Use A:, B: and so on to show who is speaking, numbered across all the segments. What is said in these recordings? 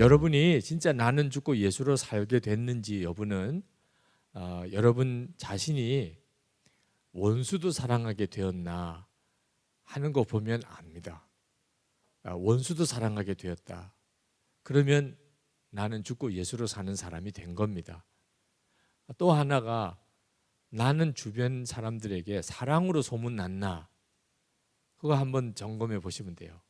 A: 여러분이 진짜 나는 죽고 예수로 살게 됐는지 여부는 여러분 자신이 원수도 사랑하게 되었나 하는 거 보면 압니다. 원수도 사랑하게 되었다. 그러면 나는 죽고 예수로 사는 사람이 된 겁니다. 또 하나가 나는 주변 사람들에게 사랑으로 소문났나? 그거 한번 점검해 보시면 돼요.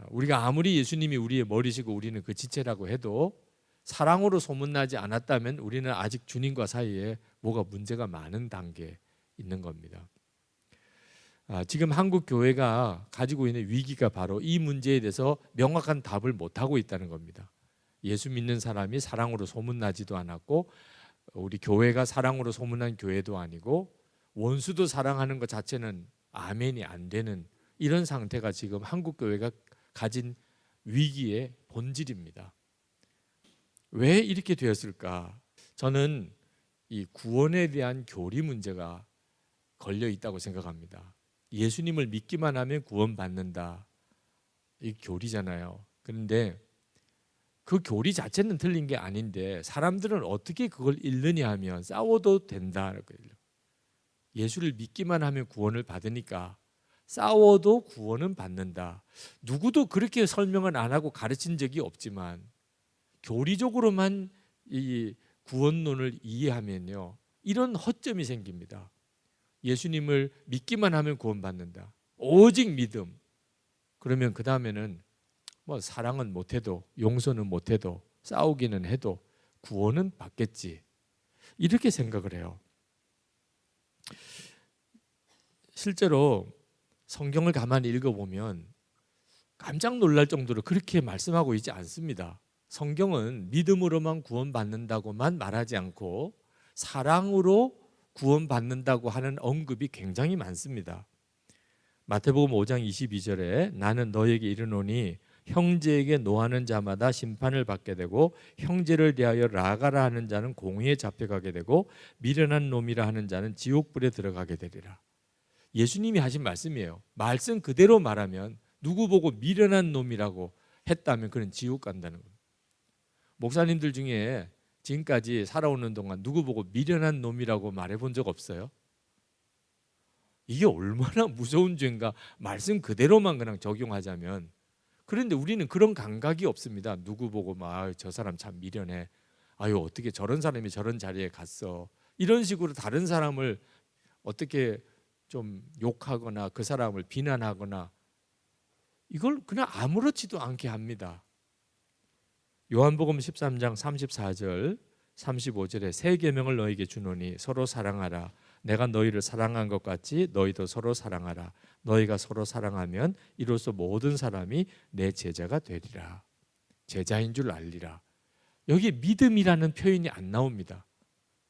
A: 우리가 아무리 예수님이 우리의 머리시고 우리는 그 지체라고 해도 사랑으로 소문나지 않았다면 우리는 아직 주님과 사이에 뭐가 문제가 많은 단계에 있는 겁니다. 지금 한국 교회가 가지고 있는 위기가 바로 이 문제에 대해서 명확한 답을 못하고 있다는 겁니다. 예수 믿는 사람이 사랑으로 소문나지도 않았고 우리 교회가 사랑으로 소문난 교회도 아니고 원수도 사랑하는 것 자체는 아멘이 안 되는 이런 상태가 지금 한국 교회가 가진 위기의 본질입니다. 왜 이렇게 되었을까? 저는 이 구원에 대한 교리 문제가 걸려 있다고 생각합니다. 예수님을 믿기만 하면 구원받는다. 이 교리잖아요. 그런데 그 교리 자체는 틀린 게 아닌데 사람들은 어떻게 그걸 읽느냐 하면 싸워도 된다. 예수를 믿기만 하면 구원을 받으니까 싸워도 구원은 받는다. 누구도 그렇게 설명을 안 하고 가르친 적이 없지만 교리적으로만 이 구원론을 이해하면요, 이런 허점이 생깁니다. 예수님을 믿기만 하면 구원받는다. 오직 믿음. 그러면 그 다음에는 뭐 사랑은 못해도 용서는 못해도 싸우기는 해도 구원은 받겠지. 이렇게 생각을 해요. 실제로 성경을 가만히 읽어보면 깜짝 놀랄 정도로 그렇게 말씀하고 있지 않습니다. 성경은 믿음으로만 구원받는다고만 말하지 않고 사랑으로 구원받는다고 하는 언급이 굉장히 많습니다. 마태복음 5장 22절에 나는 너에게 이르노니 형제에게 노하는 자마다 심판을 받게 되고 형제를 대하여 라가라 하는 자는 공의에 잡혀가게 되고 미련한 놈이라 하는 자는 지옥불에 들어가게 되리라. 예수님이 하신 말씀이에요. 말씀 그대로 말하면 누구 보고 미련한 놈이라고 했다면 그는 지옥 간다는 겁니다. 목사님들 중에 지금까지 살아오는 동안 누구 보고 미련한 놈이라고 말해본 적 없어요? 이게 얼마나 무서운 죄인가. 말씀 그대로만 그냥 적용하자면. 그런데 우리는 그런 감각이 없습니다. 누구 보고 막 저 사람 참 미련해. 아유 어떻게 저런 사람이 저런 자리에 갔어. 이런 식으로 다른 사람을 어떻게 좀 욕하거나 그 사람을 비난하거나 이걸 그냥 아무렇지도 않게 합니다. 요한복음 13장 34절 35절에 새 계명을 너희에게 주노니 서로 사랑하라. 내가 너희를 사랑한 것 같이 너희도 서로 사랑하라. 너희가 서로 사랑하면 이로써 모든 사람이 내 제자가 되리라. 제자인 줄 알리라. 여기 믿음이라는 표현이 안 나옵니다.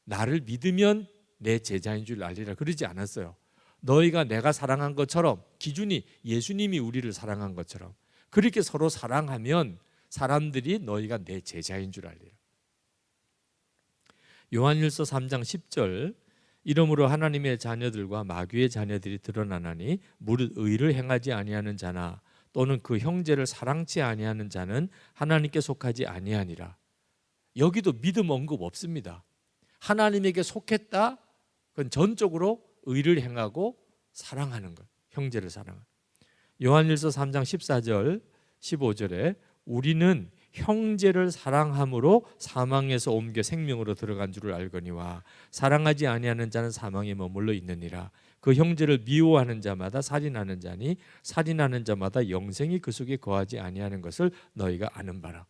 A: 나를 믿으면 내 제자인 줄 알리라 그러지 않았어요. 너희가 내가 사랑한 것처럼, 기준이 예수님이 우리를 사랑한 것처럼 그렇게 서로 사랑하면 사람들이 너희가 내 제자인 줄 알리라. 요한일서 3장 10절 이러므로 하나님의 자녀들과 마귀의 자녀들이 드러나나니 무릇 의를 행하지 아니하는 자나 또는 그 형제를 사랑치 아니하는 자는 하나님께 속하지 아니하니라. 여기도 믿음 언급 없습니다. 하나님에게 속했다, 그건 전적으로 의를 행하고 사랑하는 것, 형제를 사랑하는. 요한일서 3장 14절 15절에 우리는 형제를 사랑함으로 사망에서 옮겨 생명으로 들어간 줄을 알거니와 사랑하지 아니하는 자는 사망에 머물러 있느니라. 그 형제를 미워하는 자마다 살인하는 자니 살인하는 자마다 영생이 그 속에 거하지 아니하는 것을 너희가 아는 바라.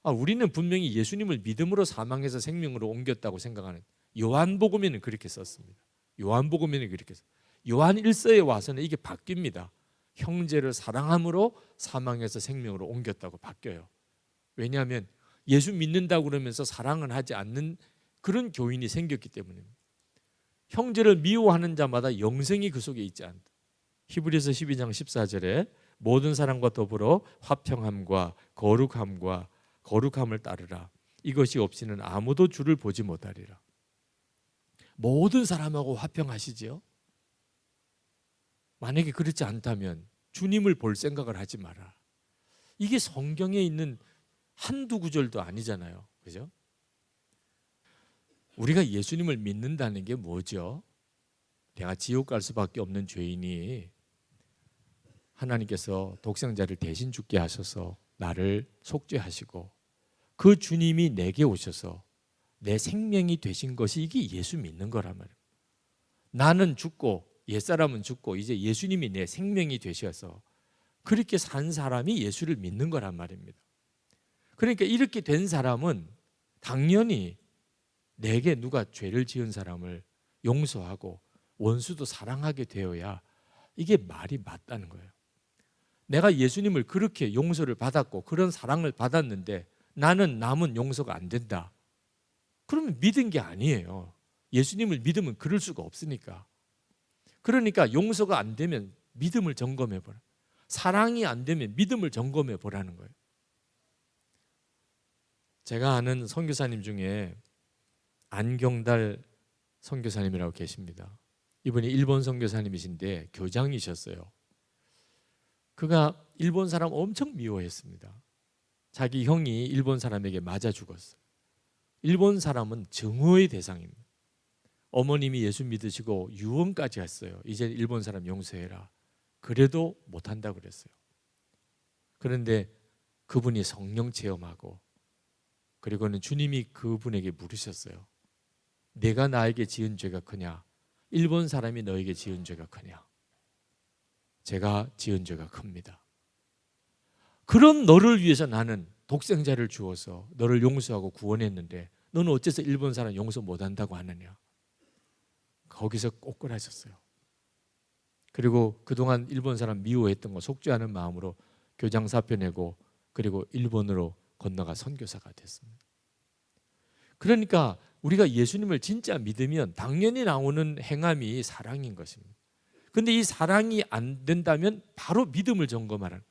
A: 우리는 분명히 예수님을 믿음으로 사망에서 생명으로 옮겼다고 생각하는, 요한복음에는 그렇게 썼습니다. 요한복음에는 그렇게 썼습니다. 요한 1서에 와서는 이게 바뀝니다. 형제를 사랑함으로 사망에서 생명으로 옮겼다고 바뀌어요. 왜냐하면 예수 믿는다고 그러면서 사랑은 하지 않는 그런 교인이 생겼기 때문입니다. 형제를 미워하는 자마다 영생이 그 속에 있지 않다. 히브리서 12장 14절에 모든 사람과 더불어 화평함과 거룩함을 따르라. 이것이 없이는 아무도 주를 보지 못하리라. 모든 사람하고 화평하시지요. 만약에 그렇지 않다면 주님을 볼 생각을 하지 마라. 이게 성경에 있는 한두 구절도 아니잖아요. 그죠? 우리가 예수님을 믿는다는 게 뭐죠? 내가 지옥 갈 수밖에 없는 죄인이 하나님께서 독생자를 대신 죽게 하셔서 나를 속죄하시고 그 주님이 내게 오셔서 내 생명이 되신 것이 이게 예수 믿는 거란 말이에요. 나는 죽고 옛사람은 죽고 이제 예수님이 내 생명이 되셔서 그렇게 산 사람이 예수를 믿는 거란 말입니다. 그러니까 이렇게 된 사람은 당연히 내게 누가 죄를 지은 사람을 용서하고 원수도 사랑하게 되어야 이게 말이 맞다는 거예요. 내가 예수님을 그렇게 용서를 받았고 그런 사랑을 받았는데 나는 남은 용서가 안 된다. 그러면 믿은 게 아니에요. 예수님을 믿으면 그럴 수가 없으니까. 그러니까 용서가 안 되면 믿음을 점검해 보라. 사랑이 안 되면 믿음을 점검해 보라는 거예요. 제가 아는 선교사님 중에 안경달 선교사님이라고 계십니다. 이분이 일본 선교사님이신데 교장이셨어요. 그가 일본 사람 엄청 미워했습니다. 자기 형이 일본 사람에게 맞아 죽었어요. 일본 사람은 증오의 대상입니다. 어머님이 예수 믿으시고 유언까지 했어요. 이제 일본 사람 용서해라. 그래도 못한다고 그랬어요. 그런데 그분이 성령 체험하고 그리고는 주님이 그분에게 물으셨어요. 내가 나에게 지은 죄가 크냐? 일본 사람이 너에게 지은 죄가 크냐? 제가 지은 죄가 큽니다. 그런 너를 위해서 나는 독생자를 주어서 너를 용서하고 구원했는데 너는 어째서 일본 사람 용서 못한다고 하느냐? 거기서 꼬꾸라졌어요. 그리고 그동안 일본 사람 미워했던 거 속죄하는 마음으로 교장 사표 내고 그리고 일본으로 건너가 선교사가 됐습니다. 그러니까 우리가 예수님을 진짜 믿으면 당연히 나오는 행함이 사랑인 것입니다. 그런데 이 사랑이 안 된다면 바로 믿음을 점검하라는,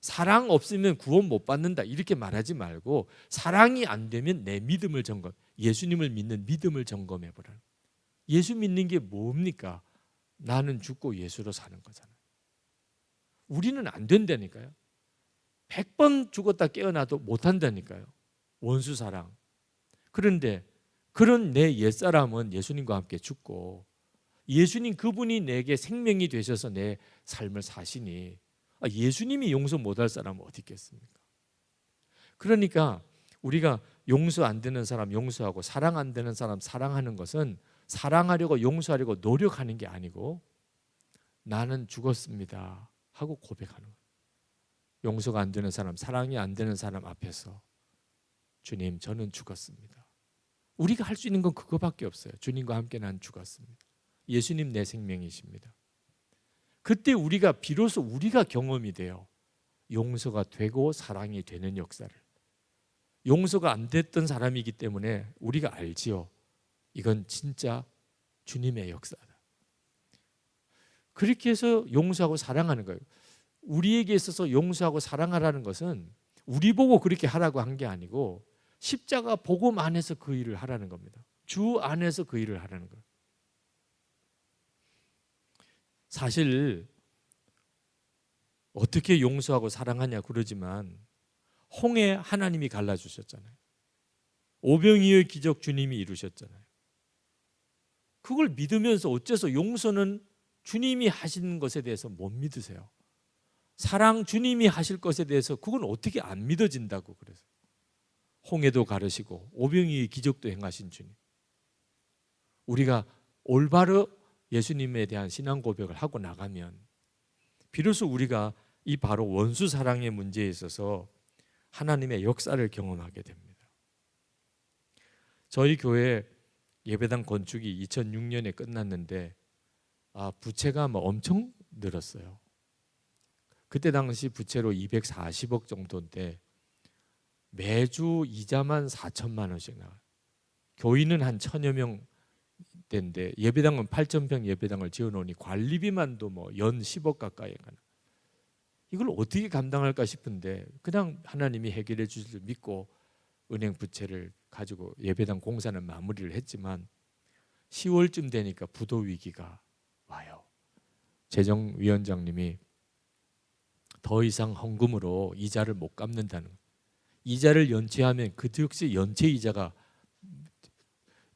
A: 사랑 없으면 구원 못 받는다 이렇게 말하지 말고 사랑이 안 되면 내 믿음을 점검, 예수님을 믿는 믿음을 점검해 보라는. 예수 믿는 게 뭡니까? 나는 죽고 예수로 사는 거잖아요. 우리는 안 된다니까요. 100번 죽었다 깨어나도 못한다니까요. 원수 사랑. 그런데 그런 내 옛사람은 예수님과 함께 죽고 예수님 그분이 내게 생명이 되셔서 내 삶을 사시니 예수님이 용서 못할 사람은 어디 있겠습니까? 그러니까 우리가 용서 안 되는 사람 용서하고 사랑 안 되는 사람 사랑하는 것은 사랑하려고 용서하려고 노력하는 게 아니고 나는 죽었습니다 하고 고백하는 거예요. 용서가 안 되는 사람, 사랑이 안 되는 사람 앞에서 주님 저는 죽었습니다. 우리가 할 수 있는 건 그거밖에 없어요. 주님과 함께 난 죽었습니다. 예수님 내 생명이십니다. 그때 우리가 비로소 우리가 경험이 돼요. 용서가 되고 사랑이 되는 역사를. 용서가 안 됐던 사람이기 때문에 우리가 알지요. 이건 진짜 주님의 역사다. 그렇게 해서 용서하고 사랑하는 거예요. 우리에게 있어서 용서하고 사랑하라는 것은 우리 보고 그렇게 하라고 한 게 아니고 십자가 복음 안에서 그 일을 하라는 겁니다. 주 안에서 그 일을 하라는 거예요. 사실 어떻게 용서하고 사랑하냐 그러지만 홍해 하나님이 갈라주셨잖아요. 오병이의 기적 주님이 이루셨잖아요. 그걸 믿으면서 어째서 용서는 주님이 하시는 것에 대해서 못 믿으세요? 사랑 주님이 하실 것에 대해서 그건 어떻게 안 믿어진다고 그래서 홍해도 가르시고 오병이의 기적도 행하신 주님. 우리가 올바로 예수님에 대한 신앙 고백을 하고 나가면 비로소 우리가 이 바로 원수 사랑의 문제에 있어서 하나님의 역사를 경험하게 됩니다. 저희 교회 예배당 건축이 2006년에 끝났는데 부채가 엄청 늘었어요. 그때 당시 부채로 240억 정도인데 매주 이자만 4천만 원씩 나와요. 교인은 한 1,000여 명대인데 예배당은 8,000평 예배당을 지어놓으니 관리비만도 연 10억 가까이 가나. 이걸 어떻게 감당할까 싶은데 그냥 하나님이 해결해 주실 줄 믿고 은행 부채를 가지고 예배당 공사는 마무리를 했지만 10월쯤 되니까 부도 위기가 와요. 재정위원장님이 더 이상 헌금으로 이자를 못 갚는다는 거예요. 이자를 연체하면 그 역시 연체 이자가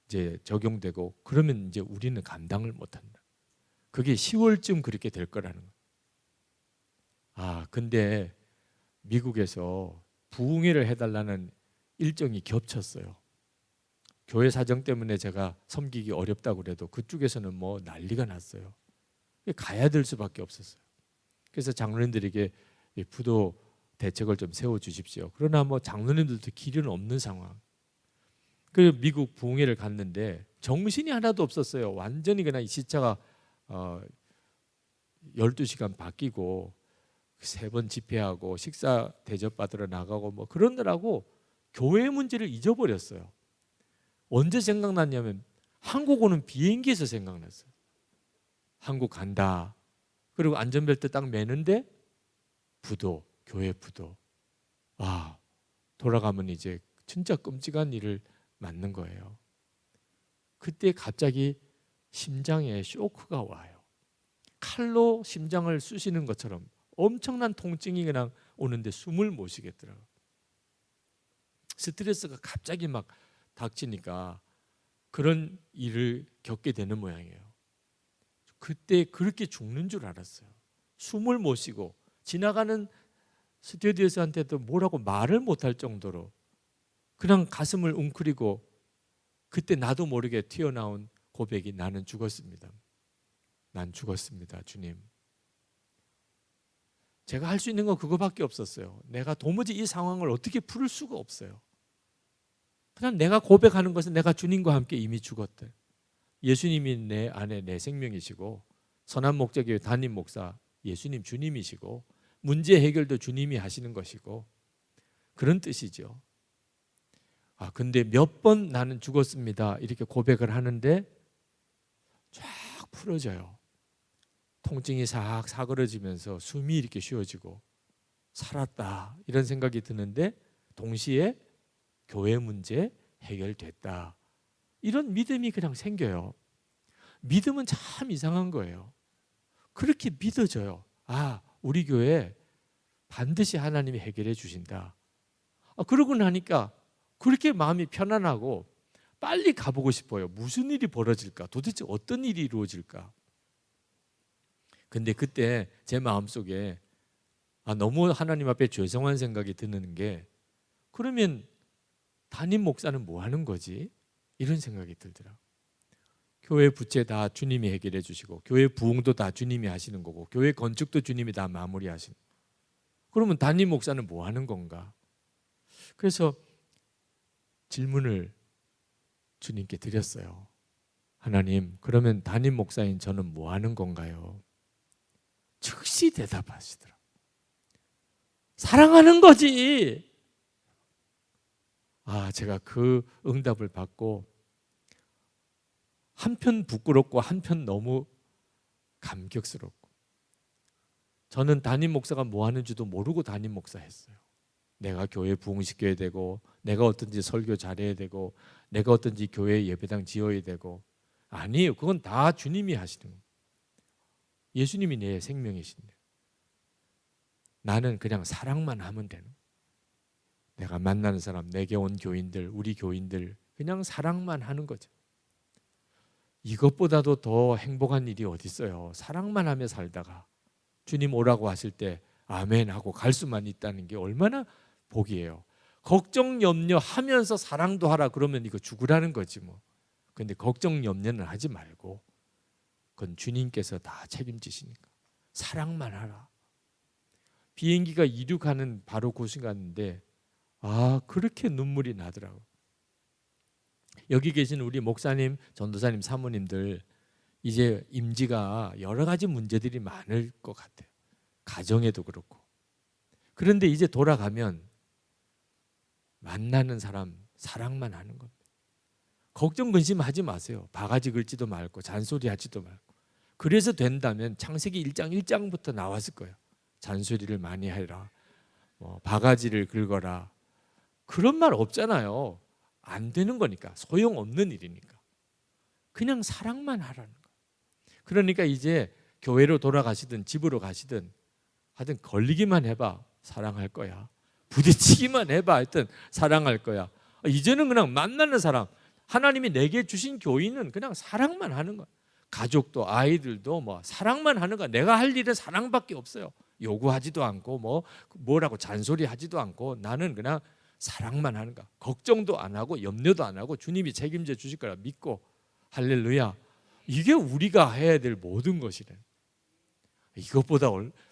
A: 이제 적용되고, 그러면 이제 우리는 감당을 못한다. 그게 10월쯤 그렇게 될 거라는 거예요. 근데 미국에서 부흥회를 해달라는 일정이 겹쳤어요. 교회 사정 때문에 제가 섬기기 어렵다고 그래도 그쪽에서는 뭐 난리가 났어요. 가야 될 수밖에 없었어요. 그래서 장로님들에게 부도 대책을 좀 세워주십시오. 그러나 뭐 장로님들도 길은 없는 상황. 그리고 미국 부흥회를 갔는데 정신이 하나도 없었어요. 완전히 그냥 시차가 12시간 바뀌고 3번 집회하고 식사 대접받으러 나가고 뭐 그러느라고 교회 문제를 잊어버렸어요. 언제 생각났냐면 한국 오는 비행기에서 생각났어요. 한국 간다. 그리고 안전벨트 딱 매는데 부도, 교회 부도. 돌아가면 이제 진짜 끔찍한 일을 맞는 거예요. 그때 갑자기 심장에 쇼크가 와요. 칼로 심장을 쑤시는 것처럼 엄청난 통증이 그냥 오는데 숨을 못 쉬겠더라고요. 스트레스가 갑자기 막 닥치니까 그런 일을 겪게 되는 모양이에요. 그때 그렇게 죽는 줄 알았어요. 숨을 못 쉬고 지나가는 스튜어디스한테도 뭐라고 말을 못할 정도로 그냥 가슴을 웅크리고, 그때 나도 모르게 튀어나온 고백이 나는 죽었습니다. 난 죽었습니다, 주님. 제가 할 수 있는 건 그거밖에 없었어요. 내가 도무지 이 상황을 어떻게 풀을 수가 없어요. 그냥 내가 고백하는 것은 내가 주님과 함께 이미 죽었다. 예수님이 내 안에 내 생명이시고 선한 목자교회 담임 목사 예수님 주님이시고 문제 해결도 주님이 하시는 것이고 그런 뜻이죠. 근데 몇 번 나는 죽었습니다 이렇게 고백을 하는데 쫙 풀어져요. 통증이 싹 사그러지면서 숨이 이렇게 쉬어지고 살았다 이런 생각이 드는데 동시에 교회 문제 해결됐다 이런 믿음이 그냥 생겨요. 믿음은 참 이상한 거예요. 그렇게 믿어져요. 우리 교회 반드시 하나님이 해결해 주신다. 그러고 나니까 그렇게 마음이 편안하고 빨리 가보고 싶어요. 무슨 일이 벌어질까? 도대체 어떤 일이 이루어질까? 근데 그때 제 마음속에 너무 하나님 앞에 죄송한 생각이 드는 게, 그러면 담임 목사는 뭐 하는 거지? 이런 생각이 들더라고요. 교회 부채 다 주님이 해결해 주시고 교회 부흥도 다 주님이 하시는 거고 교회 건축도 주님이 다 마무리하시는 거고, 그러면 담임 목사는 뭐 하는 건가? 그래서 질문을 주님께 드렸어요. 하나님, 그러면 담임 목사인 저는 뭐 하는 건가요? 즉시 대답하시더라. 사랑하는 거지. 제가 그 응답을 받고 한편 부끄럽고 한편 너무 감격스럽고, 저는 담임 목사가 뭐 하는지도 모르고 담임 목사 했어요. 내가 교회 부흥시켜야 되고 내가 어떤지 설교 잘해야 되고 내가 어떤지 교회 예배당 지어야 되고, 아니에요. 그건 다 주님이 하시는 거예요. 예수님이 내 생명이신데 나는 그냥 사랑만 하면 되는 거예요. 내가 만나는 사람, 내게 온 교인들, 우리 교인들 그냥 사랑만 하는 거죠. 이것보다도 더 행복한 일이 어디 있어요. 사랑만 하며 살다가 주님 오라고 하실 때 아멘 하고 갈 수만 있다는 게 얼마나 복이에요. 걱정 염려하면서 사랑도 하라 그러면 이거 죽으라는 거지 뭐. 근데 걱정 염려는 하지 말고 그건 주님께서 다 책임지시니까 사랑만 하라. 비행기가 이륙하는 바로 그 순간인데 그렇게 눈물이 나더라고요. 여기 계신 우리 목사님, 전도사님, 사모님들 이제 임지가 여러 가지 문제들이 많을 것 같아요. 가정에도 그렇고. 그런데 이제 돌아가면 만나는 사람 사랑만 하는 겁니다. 걱정 근심하지 마세요. 바가지 긁지도 말고 잔소리하지도 말고. 그래서 된다면 창세기 1장 1장부터 나왔을 거예요. 잔소리를 많이 해라, 바가지를 긁어라, 그런 말 없잖아요. 안 되는 거니까, 소용없는 일이니까 그냥 사랑만 하라는 거예요. 그러니까 이제 교회로 돌아가시든 집으로 가시든 하여튼 걸리기만 해봐. 사랑할 거야. 부딪히기만 해봐. 하여튼 사랑할 거야. 이제는 그냥 만나는 사람, 하나님이 내게 주신 교인은 그냥 사랑만 하는 거야. 가족도 아이들도 뭐 사랑만 하는 거야. 내가 할 일은 사랑밖에 없어요. 요구하지도 않고 뭐라고 잔소리하지도 않고 나는 그냥 사랑만 하는 거야. 걱정도 안 하고 염려도 안 하고 주님이 책임져 주실 거라 믿고. 할렐루야. 이게 우리가 해야 될 모든 것이래. 이것보다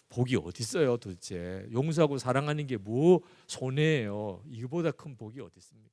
A: 복이 어디 있어요 도대체. 용서하고 사랑하는 게 뭐 손해예요. 이거보다 큰 복이 어디 있습니까?